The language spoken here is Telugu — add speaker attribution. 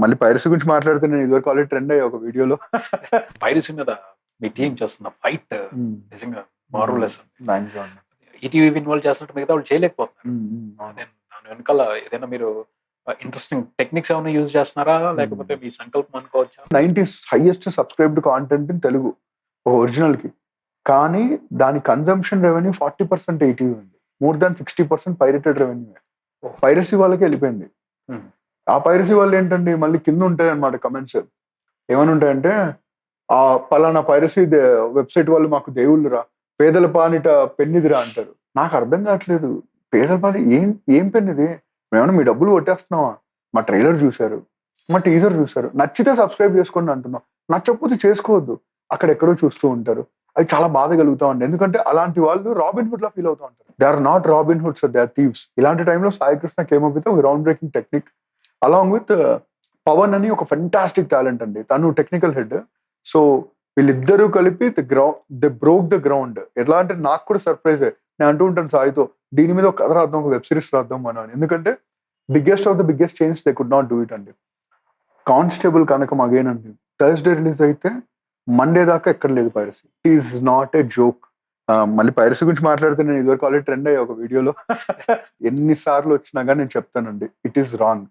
Speaker 1: మళ్ళీ పైరసీ గురించి మాట్లాడితే నేను ఇదివరకు ఆల్రెడీ ట్రెండ్ అయ్యా ఒక వీడియోలో.
Speaker 2: పైరసీ మీద మీ టీం చేస్తున్న ఫైట్ నిజంగా మార్వలెస్.
Speaker 1: థాంక్యూ అండి.
Speaker 2: ఈటీవీ ఇన్వాల్వ్ చేస్తున్నట్టు మిగతా వాళ్ళు చేయలేకపోతున్నారు.
Speaker 1: అవును.
Speaker 2: దాని వెనకాల ఏదైనా మీరు ఇంట్రెస్టింగ్ టెక్నిక్స్ ఏమైనా యూజ్ చేస్తున్నారా, లేకపోతే మీ సంకల్పం అనుకోవచ్చా?
Speaker 1: 90s highest subscribed content in Telugu original కి, కానీ దాని కన్జంప్షన్ రెవెన్యూ 40% ఈటీవీ ఉంది. More than 60% pirated revenue. Piracy వాళ్ళకి వెళ్ళిపోయింది. ఆ పైరసీ వాళ్ళు ఏంటండి, మళ్ళీ కింద ఉంటాయి అన్నమాట కమెంట్స్. ఏమని ఉంటాయంటే, ఆ పలానా పైరసీ వెబ్సైట్ వాళ్ళు మాకు దేవుళ్ళురా, పేదల పాలిట పెన్నిదిరా అంటారు. నాకు అర్థం కావట్లేదు, పేదల పాలి ఏం పెన్నిది? మేమన్నా మీ డబ్బులు కొట్టేస్తున్నావా? మా ట్రైలర్ చూశారు, మా టీజర్ చూశారు, నచ్చితే సబ్స్క్రైబ్ చేసుకోండి అంటున్నాం, నచ్చకపోతే చేసుకోవద్దు. అక్కడెక్కడో చూస్తూ ఉంటారు. అది చాలా బాధ కలుగుతా ఉంది. ఎందుకంటే అలాంటి వాళ్ళు రాబిన్ హుడ్ లా ఫీల్ అవుతూ ఉంటారు. They are not Robin Hoods, they are thieves. ఇలాంటి టైంలో Sai Krishna came up with ground breaking technique along with Pavan అని ఒక ఫెంటాస్టిక్ టాలెంట్ అండి. తను టెక్నికల్ హెడ్. సో వీళ్ళిద్దరూ కలిపి దే బ్రోక్ ద గ్రౌండ్. ఎట్లా అంటే నాకు కూడా సర్ప్రైజ్. నేను అంటూ ఉంటాను సాయితో, దీని మీద ఒక కథ రాద్దాం, ఒక వెబ్ సిరీస్ రాద్దాం మనం అని. ఎందుకంటే biggest of the biggest change they could not do it అండి. కానిస్టేబుల్ కనకం అగైన్ అండి, థర్స్డే రిలీజ్ అయితే మండే దాకా ఎక్కడ లేదు piracy. Is not a joke. మళ్ళీ పైరసీ గురించి మాట్లాడితే నేను ఇదివరకు ఆల్రెడీ ట్రెండ్ అయ్యా ఒక వీడియోలో. ఎన్నిసార్లు వచ్చినా కానీ నేను చెప్తానండి, ఇట్ ఈస్ రాంగ్.